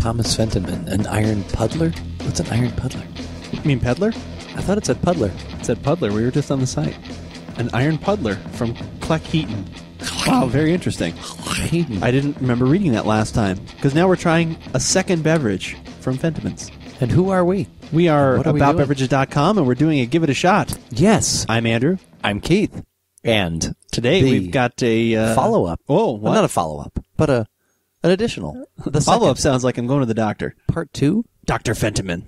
Thomas Fentimans, an iron puddler? What's an iron puddler? You mean peddler? I thought it said puddler. It said puddler. We were just on the site. An iron puddler from Cleckheaton. Wow, very interesting. I didn't remember reading that last time. Because now we're trying a second beverage from Fentimans. And who are we? We are What are we aboutbeverages.com, and we're doing a Give It a Shot. Yes. I'm Andrew. I'm Keith. And Today we've got a... follow-up. Oh, what? Well, not a follow-up, but an additional. The Follow-up second. sounds like I'm going to the doctor. Part 2? Dr. Fentiman.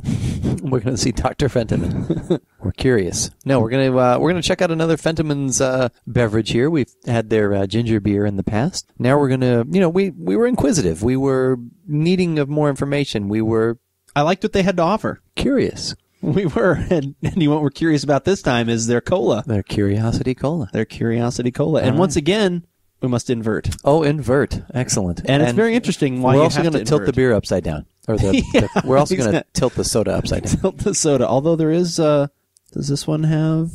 We're going to see Dr. Fentiman. We're curious. No, we're going to check out another Fentimans beverage here. We've had their ginger beer in the past. Now we're going to, we were inquisitive. We were needing of more information. We were I liked what they had to offer. curious. We were. And what we're curious about this time is their cola. Their Curiosity Cola. Their Curiosity Cola. And once again, we must invert. Oh, invert. Excellent. And it's very interesting why we're you also have going to to tilt the invert. beer upside down. Or we're also going to tilt the soda upside down. Tilt the soda. Although there is, does this one have,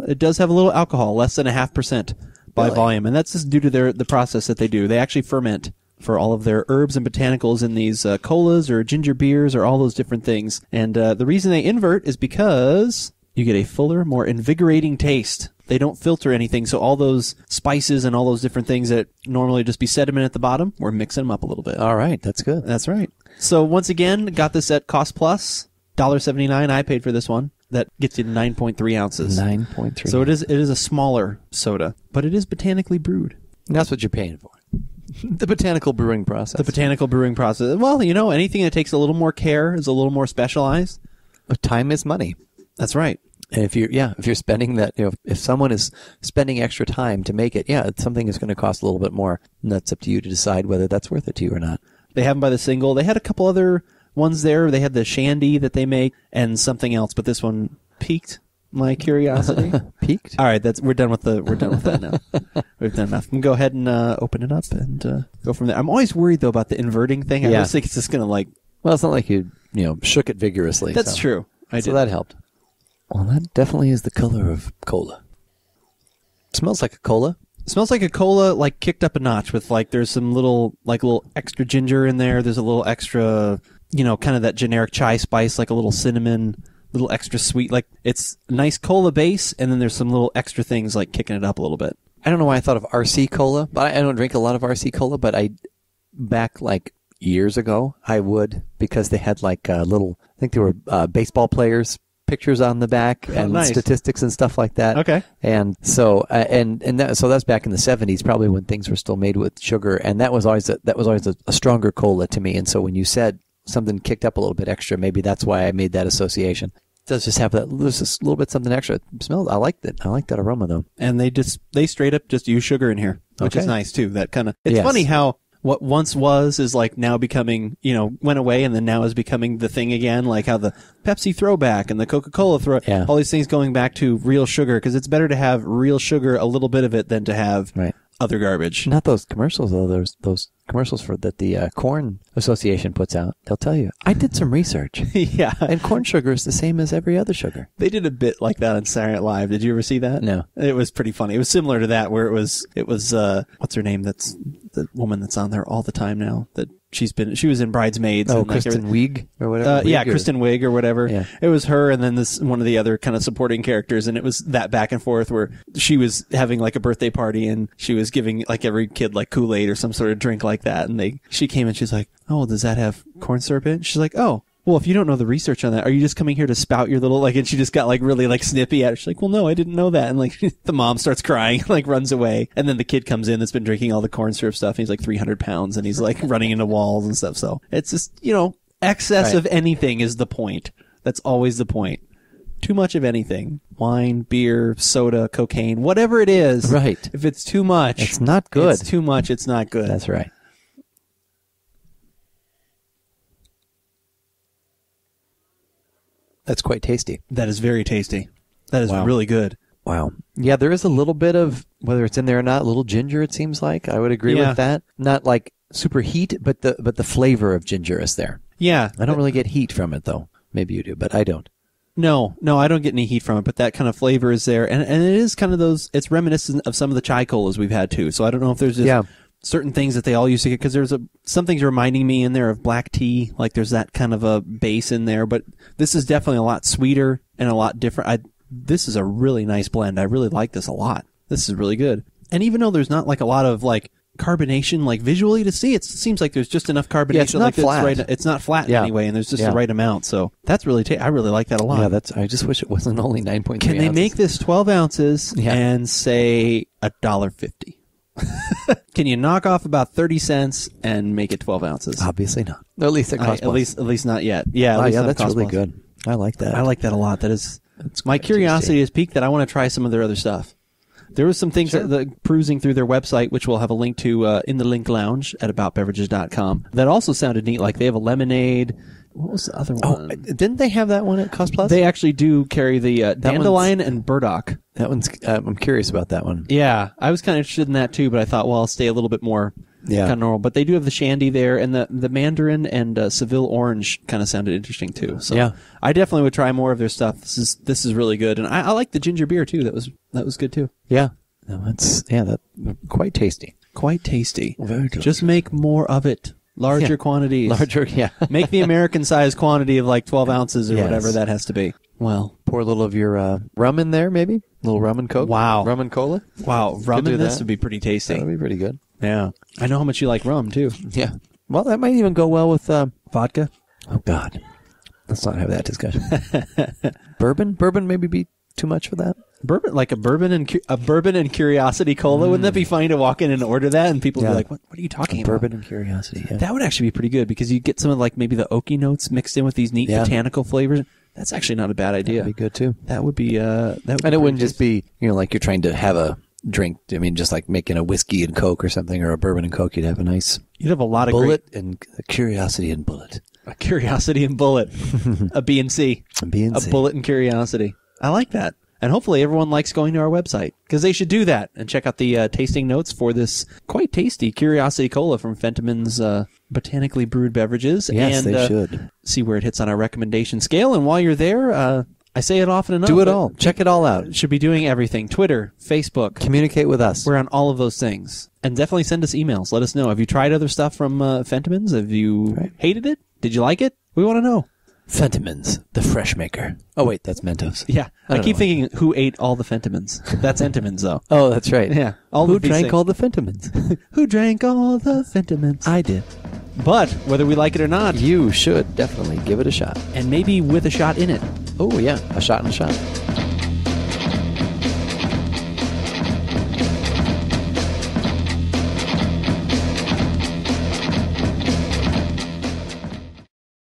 it does have a little alcohol, less than 0.5% by Really? volume. And that's just due to the process that they do. They actually ferment for all of their herbs and botanicals in these colas or ginger beers or all those different things. And the reason they invert is because you get a fuller, more invigorating taste. They don't filter anything, so all those spices and all those different things that normally just be sediment at the bottom, we're mixing them up a little bit. All right. That's good. That's right. So once again, got this at Cost Plus, $1.79. I paid for this one. That gets you 9.3 ounces. 9.3. So it is a smaller soda, but it is botanically brewed. And that's what you're paying for. The botanical brewing process. The botanical brewing process. Well, anything that takes a little more care is a little more specialized. But time is money. That's right. And if you're spending that, if someone is spending extra time to make it, something is going to cost a little bit more. And that's up to you to decide whether that's worth it to you or not. They have them by the single. They had a couple other ones there. They had the shandy that they make and something else, but this one piqued my curiosity. Peaked? All right, we're done with that now. We've done enough. We can go ahead and open it up and go from there. I'm always worried though about the inverting thing. I always think it's just going to Well, it's not like you shook it vigorously. That's so. true. I So did. that helped. Well, that definitely is the color of cola. It smells like a cola. It smells like a cola, kicked up a notch with there's some little extra ginger in there. There's a little extra, kind of that generic chai spice, like a little cinnamon, little extra sweet. It's a nice cola base, and then there's some little extra things kicking it up a little bit. I don't know why I thought of RC cola, but I don't drink a lot of RC cola, but back years ago, I would, because they had little, I think they were baseball players' pictures on the back and nice. statistics and stuff like that. Okay. And so so that's back in the 70s, probably when things were still made with sugar, and that was always a stronger cola to me. And so when you said something kicked up a little bit extra, maybe that's why I made that association. It does just have that, there's just a little bit something extra. It smells, I liked it. I like that aroma though. And they straight up just use sugar in here, which is nice too. That kind of, it's Yes. funny how what once was is now becoming, went away and then now is becoming the thing again. Like how the Pepsi throwback and the Coca-Cola all these things going back to real sugar, because it's better to have real sugar, a little bit of it, than to have other garbage. Not those commercials though. There's those commercials that the Corn Association puts out. They'll tell you. I did some research. Yeah. And corn sugar is the same as every other sugar. They did a bit like that on Saturday Night Live. Did you ever see that? No. It was pretty funny. It was similar to that, where it was what's her name? That's the woman that's on there all the time now. That she was in Bridesmaids. Oh, and Kristen Wiig or whatever. Kristen Wiig or whatever. Yeah. It was her, and then one of the other kind of supporting characters, and it was that back and forth where she was having a birthday party, and she was giving every kid Kool-Aid or some sort of drink like that, and she came and she's like, "Oh, does that have corn syrup in it?" She's like, "Oh. Well, if you don't know the research on that, are you just coming here to spout your little, and she just got really snippy at it. She's like, "Well, no, I didn't know that." And the mom starts crying, runs away. And then the kid comes in that's been drinking all the corn syrup stuff. And he's 300 pounds and he's running into walls and stuff. So it's just, excess of anything is the point. That's always the point. Too much of anything. Wine, beer, soda, cocaine, whatever it is. Right. If it's too much. It's not good. It's too much. It's not good. That's right. That's quite tasty. That is very tasty. That is Wow. really good. Wow. Yeah, there is a little bit of, whether it's in there or not, a little ginger, it seems like. I would agree with that. Not super heat, but the flavor of ginger is there. Yeah. I don't really get heat from it, though. Maybe you do, but I don't. No, I don't get any heat from it, but that kind of flavor is there. And it is kind of it's reminiscent of some of the chai colas we've had, too. So I don't know if there's just certain things that they all used to get, because there's some things reminding me in there of black tea, like there's that kind of a base in there, but this is definitely a lot sweeter and a lot different. This is a really nice blend. I really like this a lot. This is really good. And even though there's not like a lot of like carbonation, like visually to see, it seems like there's just enough carbonation. Yeah, it's not flat. It's not flat anyway, and there's just the right amount. So that's really, I really like that a lot. Yeah, I just wish it wasn't only 9.3 Can they ounces. make this 12 ounces and say $1.50? Can you knock off about 30 cents and make it 12 ounces? Obviously not. At least it costs less. At least not yet. Yeah, Oh, at least yeah, not that's cost really less. good. I like that. I like that a lot. That's my curiosity has piqued that I want to try some of their other stuff. There was some things that perusing through their website, which we'll have a link to in the link lounge at aboutbeverages.com, that also sounded neat. Like they have a lemonade. What was the other one? Oh, didn't they have that one at Cost Plus? They actually do carry the dandelion and burdock. That one's. I'm curious about that one. Yeah, I was kind of interested in that too, but I thought, well, I'll stay a little bit more kind of normal. But they do have the shandy there, and the mandarin and Seville orange kind of sounded interesting too. So I definitely would try more of their stuff. This is really good, and I like the ginger beer too. That was good too. Yeah, that's quite tasty. Quite tasty. Very good. Just make more of it. Larger quantities. Make the American size quantity of like 12 ounces or whatever that has to be. Well, pour a little of your rum in there, maybe. A little rum and Coke. Wow. Rum and cola. Wow, rum in this that. would be pretty tasty. That would be pretty good. Yeah. I know how much you like rum too. Yeah. Well, that might even go well with Vodka. Oh God. Let's not have that discussion. Bourbon? Bourbon maybe be too much for that? Bourbon, like a bourbon and curiosity cola. Wouldn't that be funny to walk in and order that and people would be like, what are you talking about? Bourbon and curiosity. Yeah. That would actually be pretty good because you get some of like maybe the oaky notes mixed in with these neat botanical flavors. That's actually not a bad idea. That'd be good too. That would be and it wouldn't just be, like you're trying to have a drink. I mean, just like making a whiskey and Coke or something, or a bourbon and Coke. You'd have a lot of bullet and a curiosity and bullet. A curiosity and bullet. A B and C. A B and C. A bullet and curiosity. I like that. And hopefully everyone likes going to our website, because they should do that and check out the tasting notes for this quite tasty Curiosity Cola from Fentimans Botanically Brewed Beverages. Yes, and, they should. See where it hits on our recommendation scale. And while you're there, I say it often enough. Do it all. Check it all out. Should be doing everything. Twitter, Facebook. Communicate with us. We're on all of those things. And definitely send us emails. Let us know. Have you tried other stuff from Fentimans? Have you hated it? Did you like it? We want to know. Fentimans, the fresh maker. Oh, wait, that's Mentos. Yeah. I keep thinking, who ate all the Fentimans? That's Entenmann's, though. Oh, that's right. Yeah. Who drank all the Fentimans? Who drank all the Fentimans? I did. But, whether we like it or not, you should definitely give it a shot. And maybe with a shot in it. Oh, yeah. A shot and a shot.